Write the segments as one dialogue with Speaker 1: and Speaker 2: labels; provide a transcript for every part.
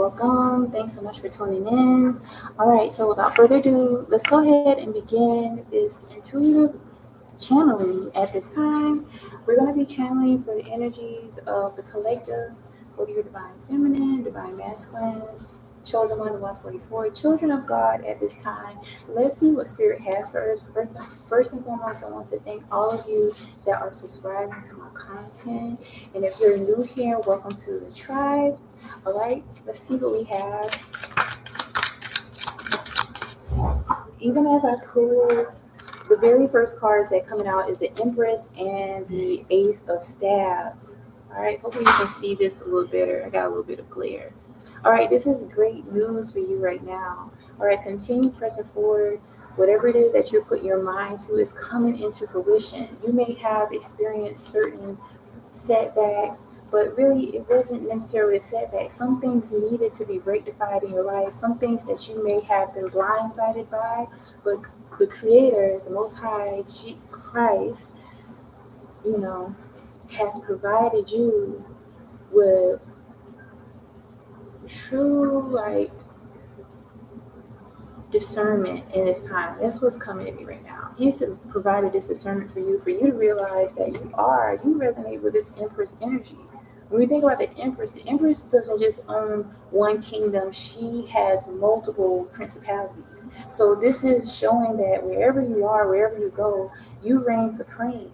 Speaker 1: Welcome. Thanks so much for tuning in. All right, so without further ado, let's go ahead and begin this intuitive channeling. At this time, we're going to be channeling for the energies of the collective, for your divine feminine, divine masculine, chosen one, 144, children of God at this time. Let's see what Spirit has for us. First and foremost, I want to thank all of you that are subscribing to my content. And if you're new here, welcome to the tribe. All right, let's see what we have. Even as I pull, the very first cards that coming out is the Empress and the Ace of Staves. All right, hopefully you can see this a little better. I got a little bit of glare. All right, this is great news for you right now. All right, continue pressing forward. Whatever it is that you put your mind to is coming into fruition. You may have experienced certain setbacks, but really it wasn't necessarily a setback. Some things needed to be rectified in your life, some things that you may have been blindsided by, but the Creator, the Most High, Christ, you know, has provided you with true, like, discernment in this time. That's what's coming to me right now. He's provided this discernment for you to realize that you resonate with this Empress energy. When we think about the Empress doesn't just own one kingdom, she has multiple principalities. So this is showing that wherever you are, wherever you go, you reign supreme.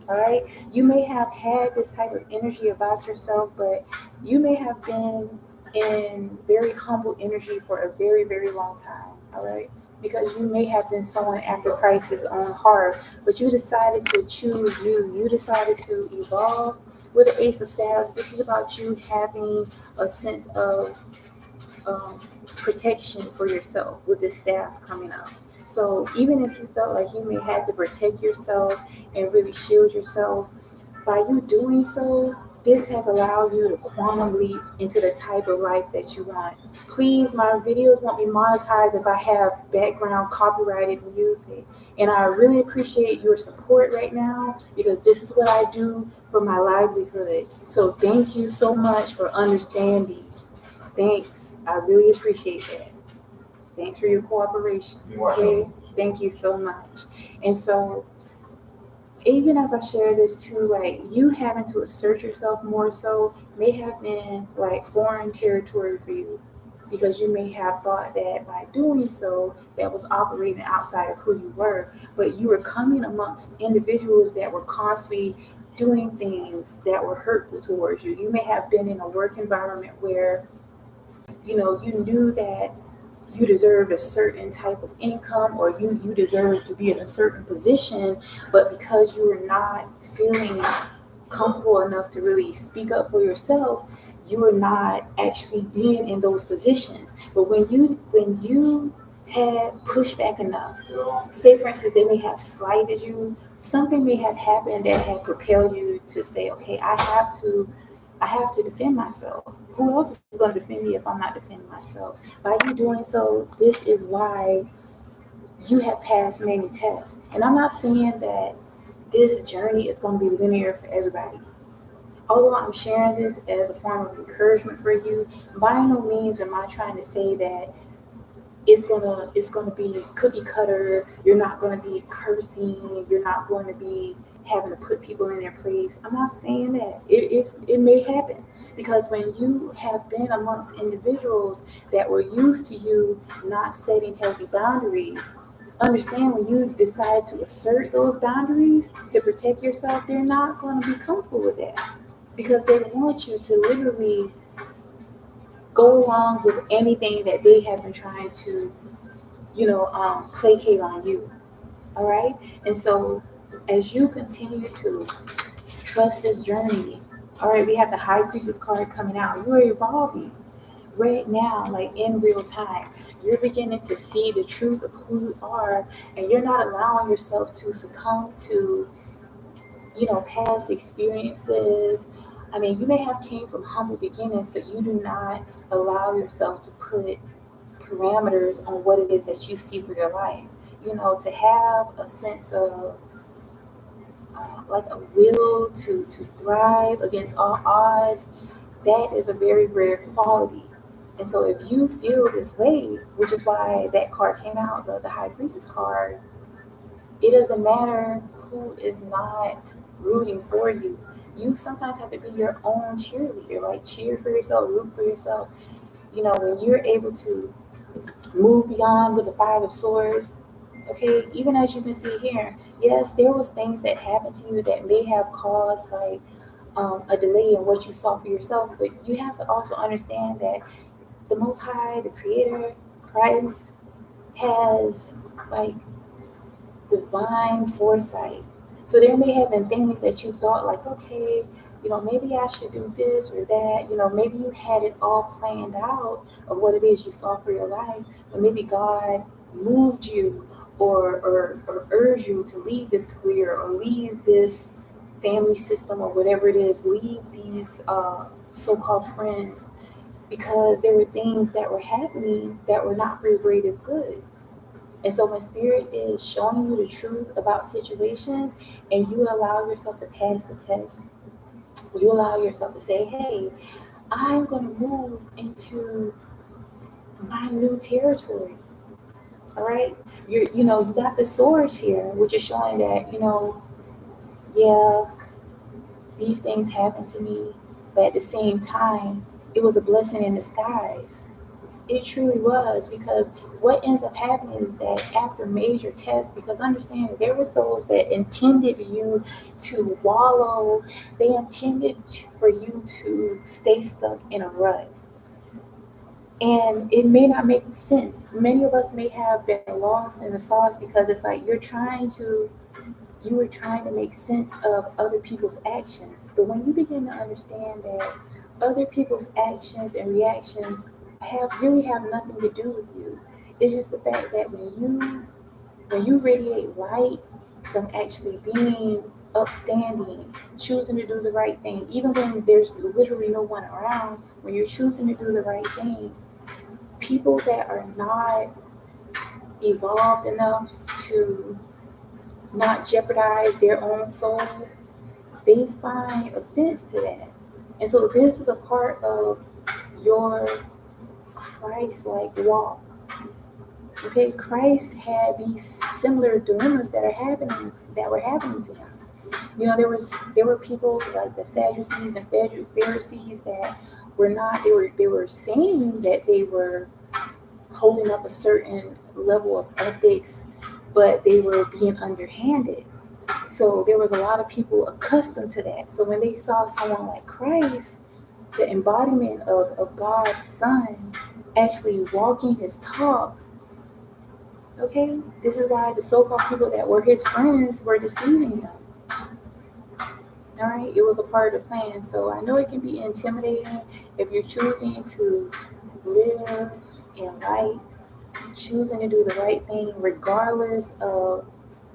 Speaker 1: All right. You may have had this type of energy about yourself, but you may have been in very humble energy for a very, very long time. All right. Because you may have been someone after Christ's own heart, but you decided to choose you. You decided to evolve with the Ace of Staves. This is about you having a sense of protection for yourself with this staff coming up. So even if you felt like you may have to protect yourself and really shield yourself, by you doing so, this has allowed you to quantum leap into the type of life that you want. Please, my videos won't be monetized if I have background copyrighted music. And I really appreciate your support right now because this is what I do for my livelihood. So thank you so much for understanding. Thanks. I really appreciate that. Thanks for your cooperation. Okay. Thank you so much. And so, even as I share this too, like you having to assert yourself more so may have been like foreign territory for you because you may have thought that by doing so, that was operating outside of who you were, but you were coming amongst individuals that were constantly doing things that were hurtful towards you. You may have been in a work environment where you knew that you deserved a certain type of income or you deserved to be in a certain position, but because you were not feeling comfortable enough to really speak up for yourself, you were not actually being in those positions. But when you had pushed back enough, say for instance they may have slighted you, something may have happened that had propelled you to say, okay, I have to defend myself. Who else is going to defend me if I'm not defending myself? By you doing so, this is why you have passed many tests. And I'm not saying that this journey is going to be linear for everybody. Although I'm sharing this as a form of encouragement for you, by no means am I trying to say that it's gonna be cookie cutter. You're not gonna be cursing. You're not going to be having to put people in their place. I'm not saying that. It may happen because when you have been amongst individuals that were used to you not setting healthy boundaries, understand when you decide to assert those boundaries to protect yourself, they're not going to be comfortable with that because they want you to literally go along with anything that they have been trying to placate on you. All right. And so as you continue to trust this journey, all right, we have the High Priestess card coming out. You are evolving right now, like in real time. You're beginning to see the truth of who you are, and you're not allowing yourself to succumb to, past experiences. I mean, you may have came from humble beginnings, but you do not allow yourself to put parameters on what it is that you see for your life. To have a sense of like a will to thrive against all odds, that is a very rare quality. And so if you feel this way, which is why that card came out, the high priestess card, it doesn't matter who is not rooting for you. You sometimes have to be your own cheerleader, like cheer for yourself, root for yourself. When you're able to move beyond with the Five of Swords, okay, even as you can see here, yes, there was things that happened to you that may have caused like a delay in what you saw for yourself, but you have to also understand that the Most High, the Creator, Christ, has like divine foresight. So there may have been things that you thought like, okay, maybe I should do this or that. Maybe you had it all planned out of what it is you saw for your life, but maybe God moved you or urged you to leave this career or leave this family system or whatever it is, leave these so-called friends because there were things that were happening that were not for your greatest good. And so when spirit is showing you the truth about situations and you allow yourself to pass the test, you allow yourself to say, hey, I'm going to move into my new territory. All right. You got the swords here, which is showing that, yeah, these things happened to me. But at the same time, it was a blessing in disguise. It truly was, because what ends up happening is that after major tests, because understand that there was those that intended you to wallow, they intended for you to stay stuck in a rut. And it may not make sense. Many of us may have been lost in the sauce because it's like you were trying to make sense of other people's actions. But when you begin to understand that other people's actions and reactions have nothing to do with you, it's just the fact that when you radiate light from actually being upstanding, choosing to do the right thing, even when there's literally no one around, when you're choosing to do the right thing, people that are not evolved enough to not jeopardize their own soul, they find offense to that. And so this is a part of your Christ-like walk. Okay, Christ had these similar dilemmas that were happening to him. There were people like the Sadducees and Pharisees that were not. They were saying that they were holding up a certain level of ethics, but they were being underhanded. So there was a lot of people accustomed to that. So when they saw someone like Christ, the embodiment of God's Son, actually walking his talk, okay, this is why the so-called people that were his friends were deceiving him. All right, it was a part of the plan. So I know it can be intimidating if you're choosing to live in light, choosing to do the right thing, regardless of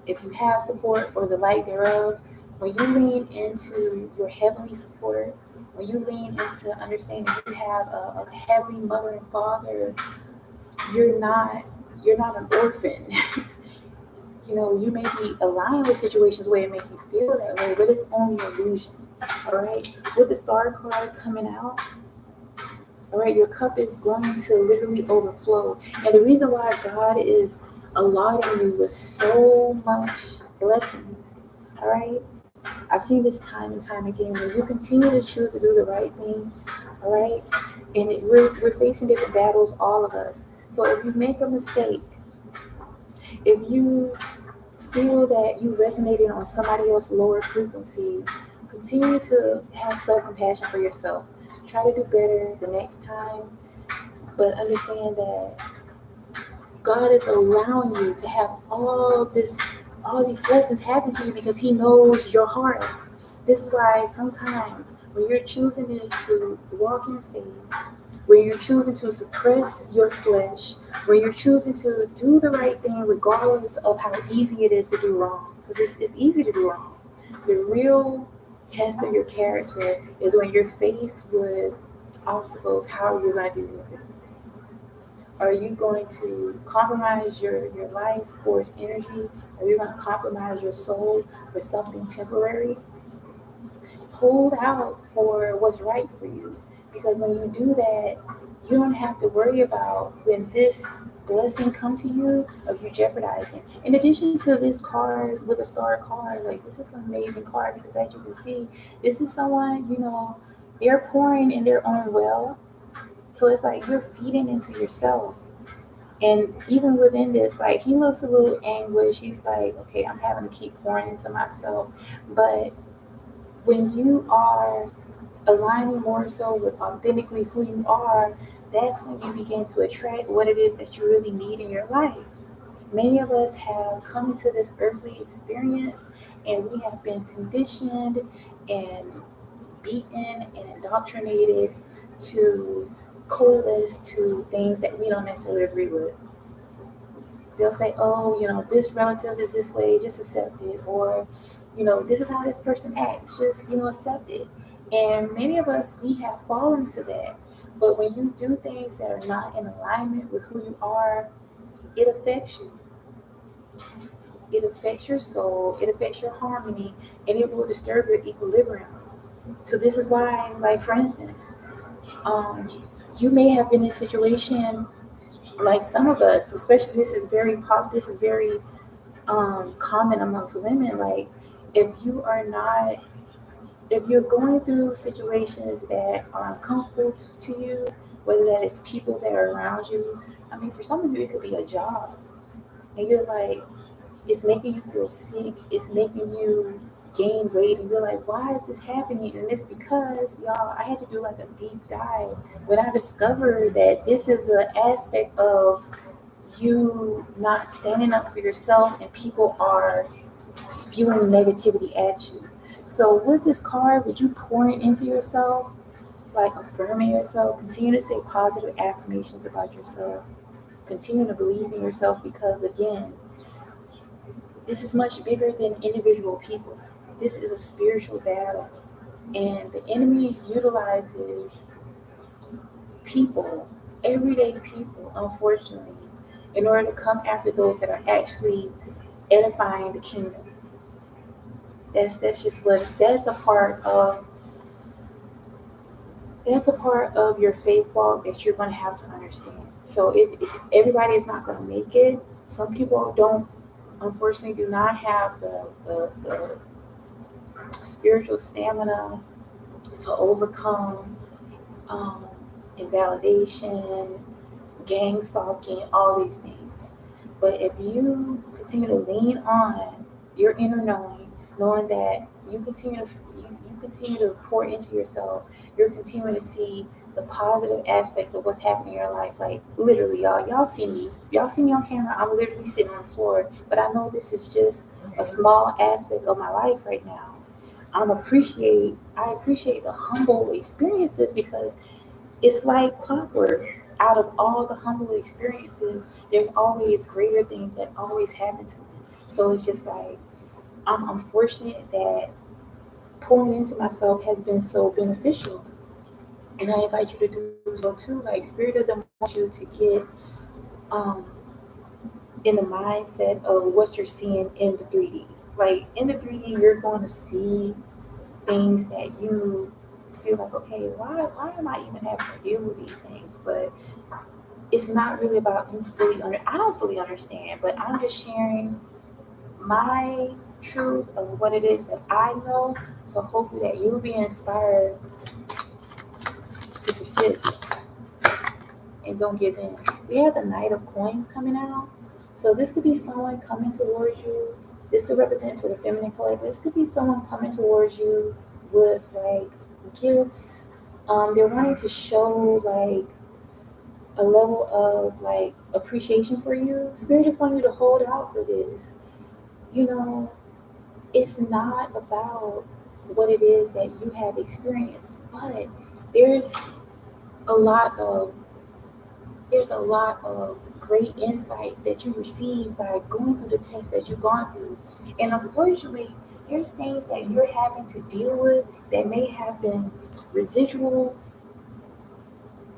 Speaker 1: if you have support or the light thereof. When you lean into your heavenly support, when you lean into understanding you have a heavenly mother and father, you're not an orphan. You may be aligned with situations where it makes you feel that way, but it's only an illusion. All right. With the star card coming out, all right, your cup is going to literally overflow. And the reason why God is allotting you with so much blessings, all right? I've seen this time and time again when you continue to choose to do the right thing, all right? And we're facing different battles, all of us. So if you make a mistake, if you feel that you resonated on somebody else's lower frequency, continue to have self-compassion for yourself. Try to do better the next time, but understand that God is allowing you to have all these blessings happen to you because He knows your heart. This is why sometimes when you're choosing to walk in faith, when you're choosing to suppress your flesh, when you're choosing to do the right thing regardless of how easy it is to do wrong, because it's easy to do wrong. The real test of your character is when you're faced with obstacles, how you're going to deal with it. Are you going to compromise your life for its energy? Are you going to compromise your soul for something temporary? Hold out for what's right for you. Because when you do that, you don't have to worry about when this blessing come to you of you jeopardizing. In addition to this card with a star card, like this is an amazing card because as you can see, this is someone, they're pouring in their own well. So it's like you're feeding into yourself. And even within this, like he looks a little anguished. He's like, okay, I'm having to keep pouring into myself. But when you are aligning more so with authentically who you are, that's when you begin to attract what it is that you really need in your life. Many of us have come into this earthly experience and we have been conditioned and beaten and indoctrinated to coalesce to things that we don't necessarily agree with. They'll say, oh, this relative is this way, just accept it. Or, this is how this person acts, just, accept it. And many of us, we have fallen to that. But when you do things that are not in alignment with who you are, it affects you. It affects your soul, it affects your harmony, and it will disturb your equilibrium. So this is why, like for instance, you may have been in a situation like some of us, especially this is very common amongst women. Like if you are not, if you're going through situations that are uncomfortable to you, whether that is people that are around you. I mean, for some of you, it could be a job, and you're like, it's making you feel sick. It's making you gain weight, and you're like, why is this happening? And it's because, y'all, I had to do like a deep dive when I discovered that this is an aspect of you not standing up for yourself, and people are spewing negativity at you. So with this card, would you pour it into yourself, like affirming yourself, continue to say positive affirmations about yourself, continue to believe in yourself because again, this is much bigger than individual people. This is a spiritual battle. And the enemy utilizes people, everyday people, unfortunately, in order to come after those that are actually edifying the kingdom. That's just what that's a part of your faith walk that you're going to have to understand. So if everybody is not going to make it, some people don't, unfortunately, do not have the spiritual stamina to overcome um, invalidation, gang stalking, all these things. But if you continue to lean on your inner knowing that you continue to pour into yourself, you're continuing to see the positive aspects of what's happening in your life. Like literally, y'all see me on camera. I'm literally sitting on the floor, but I know this is just a small aspect of my life right now. I appreciate the humble experiences because it's like clockwork. Out of all the humble experiences, there's always greater things that always happen to me. So it's just like I'm fortunate that pouring into myself has been so beneficial. And I invite you to do so too. Like Spirit doesn't want you to get um, in the mindset of what you're seeing in the 3D. Like in the 3D, you're going to see things that you feel like, okay, why am I even having to deal with these things? But it's not really about you I don't fully understand, but I'm just sharing my truth of what it is that I know. So hopefully that you'll be inspired to persist and don't give in. We have the Knight of Coins coming out. So this could be someone coming towards you. This could represent for the feminine collective. This could be someone coming towards you with like gifts. They're wanting to show like a level of like appreciation for you. Spirit just wants you to hold out for this. You know, it's not about what it is that you have experienced, but there's a lot of great insight that you receive by going through the tests that you've gone through. And unfortunately, there's things that you're having to deal with that may have been residual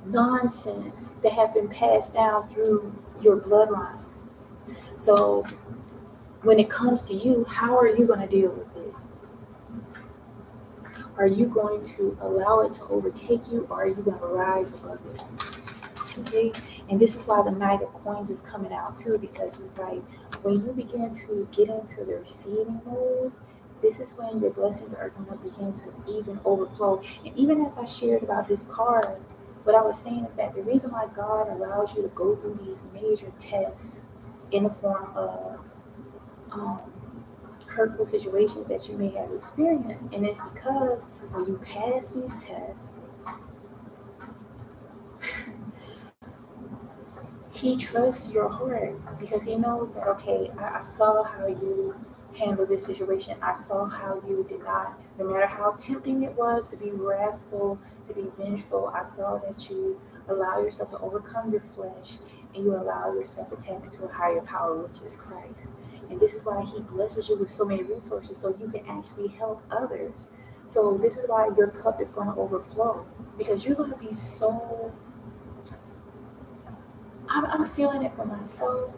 Speaker 1: nonsense that have been passed down through your bloodline. So when it comes to you, how are you going to deal with it? Are you going to allow it to overtake you, or are you going to rise above it? Okay, and this is why the Knight of Coins is coming out too, because it's like when you begin to get into the receiving mode, this is when your blessings are going to begin to even overflow. And even as I shared about this card, what I was saying is that the reason why God allows you to go through these major tests in the form of um, hurtful situations that you may have experienced, and it's because when you pass these tests, he trusts your heart because he knows that, okay, I saw how you handled this situation. I saw how you did not, no matter how tempting it was to be wrathful, to be vengeful, I saw that you allow yourself to overcome your flesh and you allow yourself to tap into a higher power, which is Christ. And this is why he blesses you with so many resources so you can actually help others. So this is why your cup is going to overflow because you're going to be so, I'm feeling it for myself,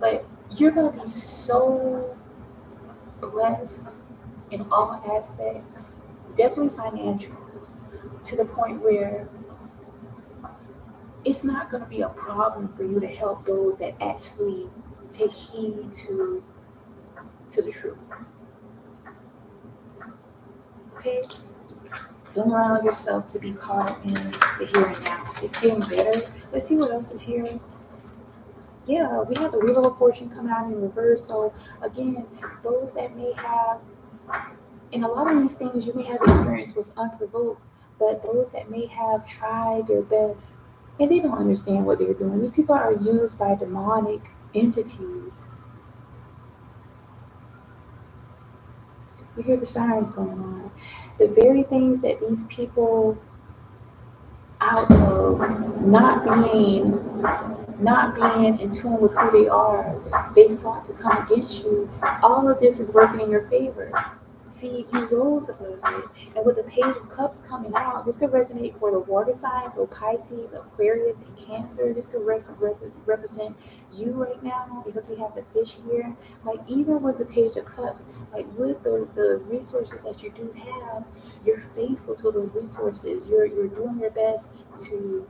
Speaker 1: but you're going to be so blessed in all aspects, definitely financial, to the point where it's not going to be a problem for you to help those that actually take heed to the truth. Okay? Don't allow yourself to be caught in the here and now. It's getting better. Let's see what else is here. Yeah, we have the Wheel of Fortune coming out in reverse. So again, those that may have, and a lot of these things you may have experienced was unprovoked, but those that may have tried their best and they don't understand what they're doing. These people are used by demonic entities. You hear the sirens going on. The very things that these people, out of not being in tune with who they are, they sought to come against you. All of this is working in your favor. See, you rose above it. And with the Page of Cups coming out, this could resonate for the water signs, so Pisces, Aquarius, and Cancer. This could represent you right now because we have the fish here. Like, even with the Page of Cups, like with the resources that you do have, you're faithful to the resources. You're doing your best to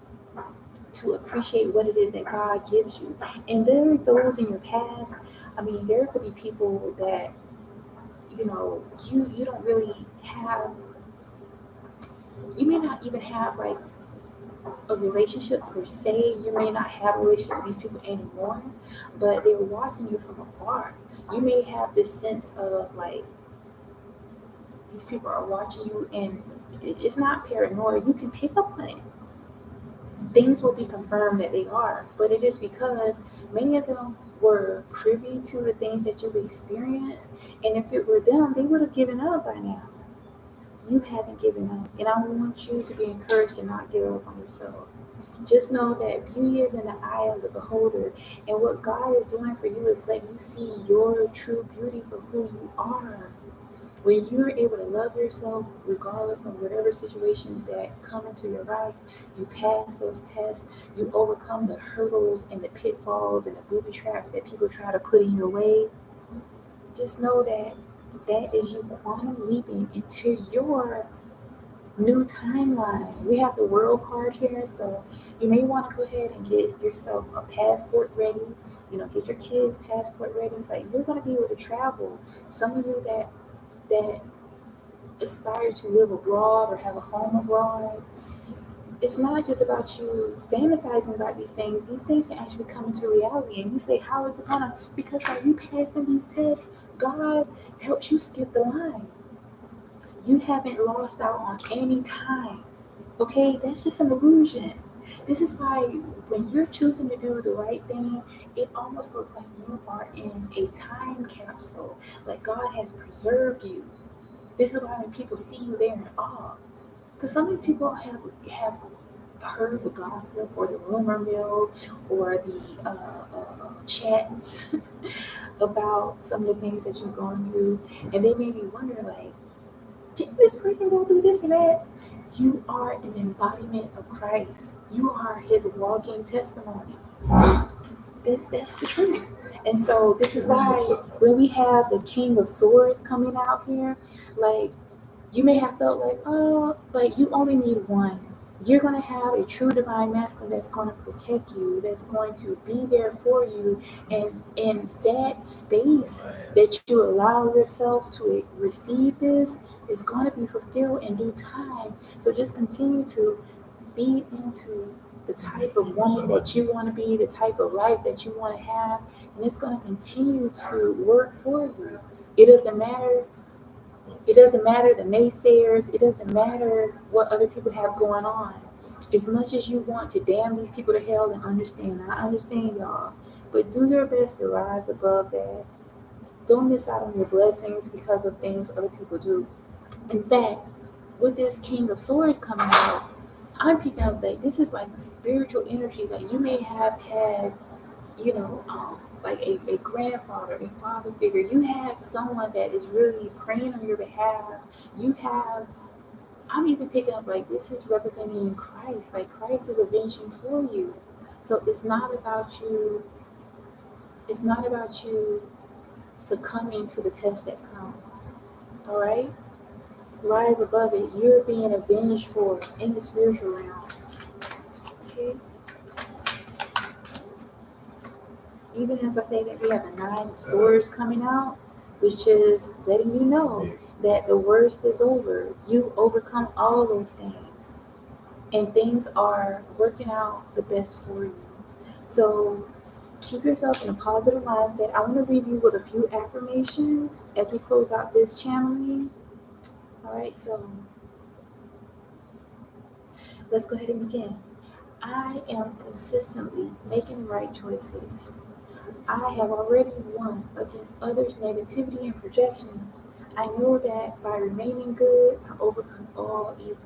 Speaker 1: appreciate what it is that God gives you. And there are those in your past. I mean, there could be people that you don't really have, you may not even have like a relationship per se. You may not have a relationship with these people anymore, but they're watching you from afar. You may have this sense of like these people are watching you, and it's not paranoia. You can pick up on it. Things will be confirmed that they are, but it is because many of them were privy to the things that you've experienced, and if it were them, they would have given up by now. You haven't given up, and I want you to be encouraged to not give up on yourself. Just know that beauty is in the eye of the beholder, and what God is doing for you is letting you see your true beauty for who you are. When you're able to love yourself, regardless of whatever situations that come into your life, you pass those tests, you overcome the hurdles and the pitfalls and the booby traps that people try to put in your way. Just know that that is you quantum leaping into your new timeline. We have the world card here, so you may want to go ahead and get yourself a passport ready. Get your kids' passport ready. It's like you're going to be able to travel. Some of you that aspire to live abroad or have a home abroad, it's not just about you fantasizing about these things. These things can actually come into reality. And you say, how is it gonna? Because by you passing these tests, God helps you skip the line. You haven't lost out on any time. Okay, that's just an illusion. This is why when you're choosing to do the right thing, it almost looks like you are in a time capsule, like God has preserved you. This is why when people see you, they're in awe. Because some of these people have heard the gossip or the rumor mill or the chats about some of the things that you're going through, and they may be wondering like, did this person go through this and that? You are an embodiment of Christ. You are His walking testimony. That's the truth. And so this is why when we have the King of Swords coming out here, like You may have felt like, oh, like you only need one. You're going to have a true divine masculine that's going to protect you, that's going to be there for you. And in that space that you allow yourself to receive this is going to be fulfilled in due time. So just continue to feed into the type of woman that you want to be, the type of life that you want to have, and it's going to continue to work for you. It doesn't matter it doesn't matter the naysayers. It doesn't matter what other people have going on. As much as you want to damn these people to hell and understand, I understand y'all, but do your best to rise above that. Don't miss out on your blessings because of things other people do. In fact, with this King of Swords coming out, I'm picking up that this is like a spiritual energy that you may have had, like a grandfather, a father figure. You have someone that is really praying on your behalf. You have, I'm even picking up like this is representing Christ. Like Christ is avenging for you. So it's not about you succumbing to the test that come. All right? Rise above it. You're being avenged for in the spiritual realm. Okay? Even as I say that we have the 9 of Swords coming out, which is letting you know that the worst is over. You overcome all those things, and things are working out the best for you. So keep yourself in a positive mindset. I want to leave you with a few affirmations as we close out this channeling. All right, so let's go ahead and begin. I am consistently making the right choices. I have already won against others' negativity and projections. I know that by remaining good, I overcome all evil.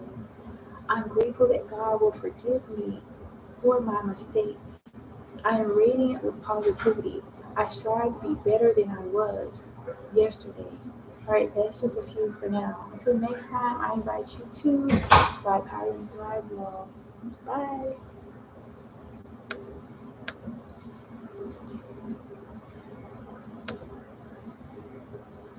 Speaker 1: I'm grateful that God will forgive me for my mistakes. I am radiant with positivity. I strive to be better than I was yesterday. All right, that's just a few for now. Until next time, I invite you to Vibe High and Thrive Law. Bye.